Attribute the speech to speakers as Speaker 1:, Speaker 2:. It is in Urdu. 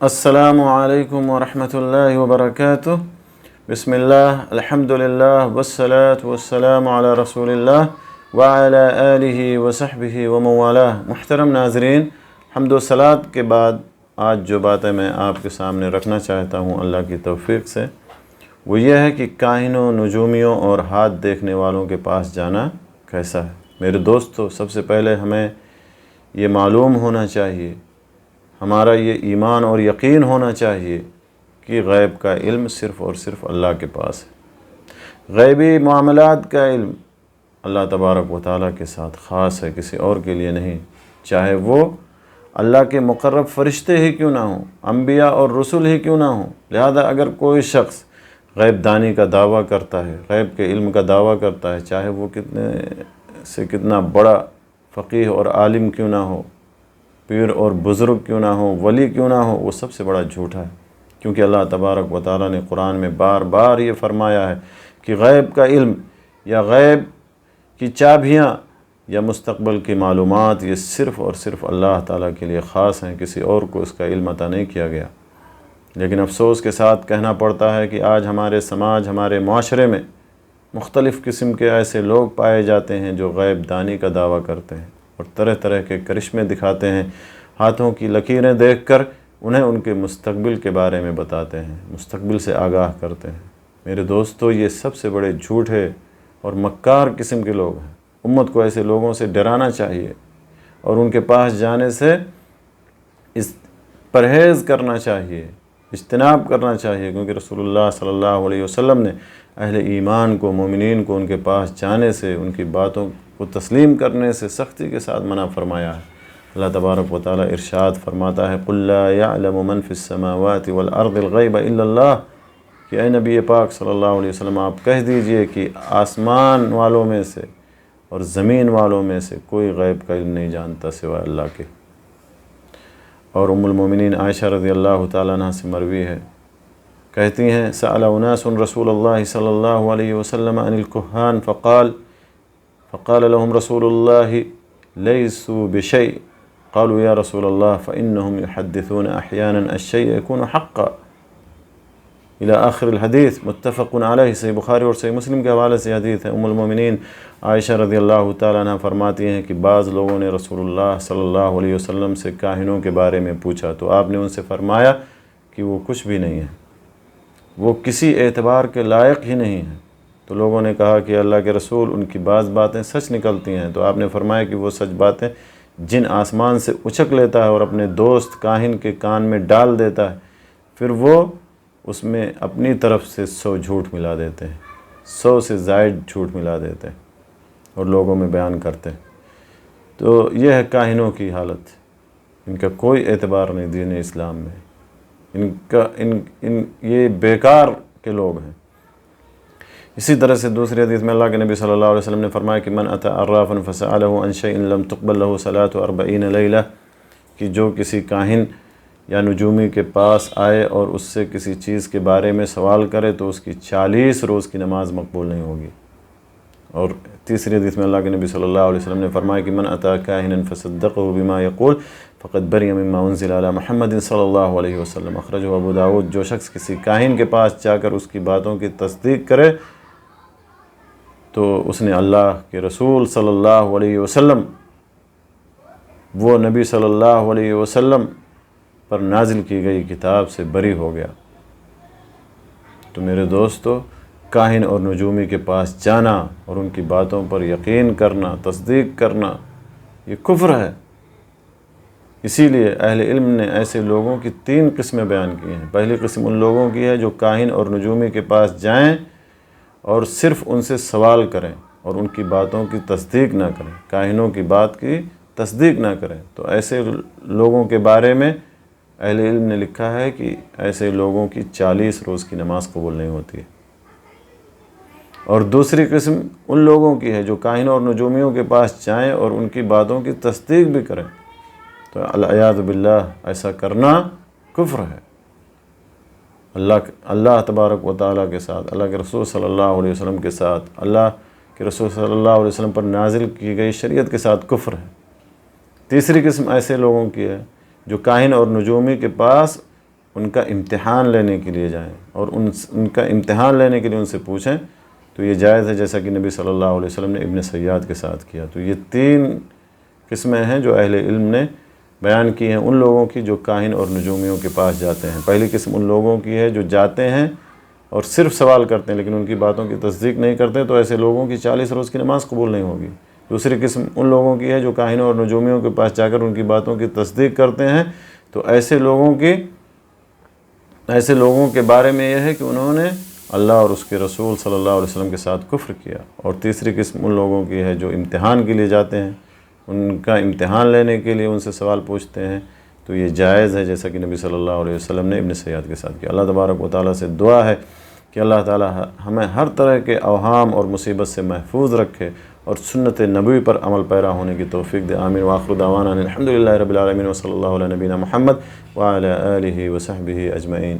Speaker 1: السلام علیکم ورحمۃ اللہ وبرکاتہ۔ بسم اللہ، الحمدللہ والصلاة والسلام علی رسول اللہ وعلی آلہ وصحبہ ومن والہ۔ محترم ناظرین، حمد و صلات کے بعد آج جو باتیں میں آپ کے سامنے رکھنا چاہتا ہوں اللہ کی توفیق سے، وہ یہ ہے کہ کاہنوں، نجومیوں اور ہاتھ دیکھنے والوں کے پاس جانا کیسا ہے۔ میرے دوستو، سب سے پہلے ہمیں یہ معلوم ہونا چاہیے، ہمارا یہ ایمان اور یقین ہونا چاہیے کہ غیب کا علم صرف اور صرف اللہ کے پاس ہے۔ غیبی معاملات کا علم اللہ تبارک و تعالیٰ کے ساتھ خاص ہے، کسی اور کے لیے نہیں، چاہے وہ اللہ کے مقرب فرشتے ہی کیوں نہ ہوں، انبیاء اور رسول ہی کیوں نہ ہوں۔ لہذا اگر کوئی شخص غیب دانی کا دعویٰ کرتا ہے، غیب کے علم کا دعویٰ کرتا ہے، چاہے وہ کتنا بڑا فقیہ اور عالم کیوں نہ ہو، پیر اور بزرگ کیوں نہ ہو، ولی کیوں نہ ہو، وہ سب سے بڑا جھوٹا ہے، کیونکہ اللہ تبارک و تعالیٰ نے قرآن میں بار بار یہ فرمایا ہے کہ غیب کا علم یا غیب کی چابیاں یا مستقبل کی معلومات یہ صرف اور صرف اللہ تعالیٰ کے لیے خاص ہیں، کسی اور کو اس کا علم عطا نہیں کیا گیا۔ لیکن افسوس کے ساتھ کہنا پڑتا ہے کہ آج ہمارے سماج، ہمارے معاشرے میں مختلف قسم کے ایسے لوگ پائے جاتے ہیں جو غیب دانی کا دعویٰ کرتے ہیں اور طرح طرح کے کرشمے دکھاتے ہیں، ہاتھوں کی لکیریں دیکھ کر انہیں ان کے مستقبل کے بارے میں بتاتے ہیں، مستقبل سے آگاہ کرتے ہیں۔ میرے دوستو، یہ سب سے بڑے جھوٹے اور مکار قسم کے لوگ ہیں۔ امت کو ایسے لوگوں سے ڈرانا چاہیے اور ان کے پاس جانے سے پرہیز کرنا چاہیے، اجتناب کرنا چاہیے، کیونکہ رسول اللہ صلی اللہ علیہ وسلم نے اہل ایمان کو، مومنین کو ان کے پاس جانے سے، ان کی باتوں کو تسلیم کرنے سے سختی کے ساتھ منع فرمایا ہے۔ اللہ تبارک و تعالیٰ ارشاد فرماتا ہے، قُلْ لَا يَعْلَمُ مَنْ فِي السَّمَاوَاتِ وَالْأَرْضِ الْغَيْبَ إِلَّا اللَّهُ، کہ اے نبی پاک صلی اللہ علیہ وسلم آپ کہہ دیجئے کہ آسمان والوں میں سے اور زمین والوں میں سے کوئی غیب کا علم نہیں جانتا سوائے اللہ کے۔ اور ام المومنین عائشہ رضی اللہ تعالیٰ عنہ سے مروی ہے، کہتی ہیں، سأل اناس رسول اللہ صلی اللہ علیہ وسلم عن الکہان فقال لهم رسول اللہ لیسوا بشیء، قالوا یا رسول اللہ فإنهم يحدثون احیانا الشیء يكون حقا، الى آخر الحدیث، متفق علیہ۔ صحیح بخاری اور صحیح مسلم کے حوالے سے حدیث ہے۔ ام المومنین عائشہ رضی اللہ تعالیٰ عنہ فرماتی ہیں کہ بعض لوگوں نے رسول اللہ صلی اللہ علیہ وسلم سے کاہنوں کے بارے میں پوچھا تو آپ نے ان سے فرمایا کہ وہ کچھ بھی نہیں ہے، وہ کسی اعتبار کے لائق ہی نہیں ہیں۔ تو لوگوں نے کہا کہ اللہ کے رسول، ان کی بعض باتیں سچ نکلتی ہیں، تو آپ نے فرمایا کہ وہ سچ باتیں جن آسمان سے اچک لیتا ہے اور اپنے دوست کاہن کے کان میں ڈال دیتا ہے، پھر وہ اس میں اپنی طرف سے 100 جھوٹ ملا دیتے ہیں، 100 سے زائد جھوٹ ملا دیتے ہیں اور لوگوں میں بیان کرتے ہیں۔ تو یہ ہے کاہنوں کی حالت، ان کا کوئی اعتبار نہیں دین اسلام میں، یہ بیکار کے لوگ ہیں۔ اسی طرح سے دوسری حدیث میں اللہ کے نبی صلی اللہ علیہ وسلم نے فرمایا کہ من اتی عرافا فسألہ عن شیء لم تقبل له صلاة 40 لیلہ، کہ جو کسی کاہن یا نجومی کے پاس آئے اور اس سے کسی چیز کے بارے میں سوال کرے تو اس کی 40 روز کی نماز مقبول نہیں ہوگی۔ اور تیسری حدیث میں اللہ کے نبی صلی اللہ علیہ وسلم نے فرمایا کہ من اتی کاہنا فصدقه بما یقول فقد بری مما انزل علی محمد صلی اللہ علیہ وسلم، اخرجہ ابو داود۔ جو شخص کسی کاہن کے پاس جا کر اس کی باتوں کی تصدیق کرے تو اس نے اللہ کے رسول صلی اللہ علیہ وسلم، وہ نبی صلی اللہ علیہ وسلم پر نازل کی گئی کتاب سے بری ہو گیا۔ تو میرے دوستو، کاہن اور نجومی کے پاس جانا اور ان کی باتوں پر یقین کرنا، تصدیق کرنا، یہ کفر ہے۔ اسی لیے اہل علم نے ایسے لوگوں کی 3 قسمیں بیان کی ہیں۔ پہلی قسم ان لوگوں کی ہے جو کاہن اور نجومی کے پاس جائیں اور صرف ان سے سوال کریں اور ان کی باتوں کی تصدیق نہ کریں، کاہنوں کی بات کی تصدیق نہ کریں۔ تو ایسے لوگوں کے بارے میں اہل علم نے لکھا ہے کہ ایسے لوگوں کی 40 روز کی نماز قبول نہیں ہوتی ہے۔ اور دوسری قسم ان لوگوں کی ہے جو کاہنوں اور نجومیوں کے پاس جائیں اور ان کی باتوں کی تصدیق بھی کریں۔ تو العیاذ باللہ ایسا کرنا کفر ہے۔ اللہ تبارک و تعالیٰ کے ساتھ، اللہ کے رسول صلی اللہ علیہ وسلم کے ساتھ، اللہ کے رسول صلی اللہ علیہ وسلم پر نازل کی گئی شریعت کے ساتھ کفر ہے۔ تیسری قسم ایسے لوگوں کی ہے جو کاہن اور نجومی کے پاس ان کا امتحان لینے کے لیے جائیں اور ان کا امتحان لینے کے لیے ان سے پوچھیں تو یہ جائز ہے، جیسا کہ نبی صلی اللہ علیہ وسلم نے ابن سیاد کے ساتھ کیا۔ تو یہ 3 قسمیں ہیں جو اہل علم نے بیان کی ہیں ان لوگوں کی جو کاہن اور نجومیوں کے پاس جاتے ہیں۔ پہلی قسم ان لوگوں کی ہے جو جاتے ہیں اور صرف سوال کرتے ہیں لیکن ان کی باتوں کی تصدیق نہیں کرتے، تو ایسے لوگوں کی 40 روز کی نماز قبول نہیں ہوگی۔ دوسری قسم ان لوگوں کی ہے جو کاہنوں اور نجومیوں کے پاس جا کر ان کی باتوں کی تصدیق کرتے ہیں، تو ایسے لوگوں کے بارے میں یہ ہے کہ انہوں نے اللہ اور اس کے رسول صلی اللہ علیہ وسلم کے ساتھ کفر کیا۔ اور تیسری قسم ان لوگوں کی ہے جو امتحان کے لیے جاتے ہیں، ان کا امتحان لینے کے لیے ان سے سوال پوچھتے ہیں، تو یہ جائز ہے جیسا کہ نبی صلی اللہ علیہ وسلم نے ابن سیاد کے ساتھ کیا۔ اللہ تبارک و تعالیٰ سے دعا ہے کہ اللہ تعالیٰ ہمیں ہر طرح کے اوہام اور مصیبت سے محفوظ رکھے اور سنت نبوی پر عمل پیرا ہونے کی توفیق دے۔ آمین۔ وآخر دعوانا الحمدللہ رب العالمین وصلی اللہ علیہ نبینا محمد وعلی آلہ وصحبہ اجمعین۔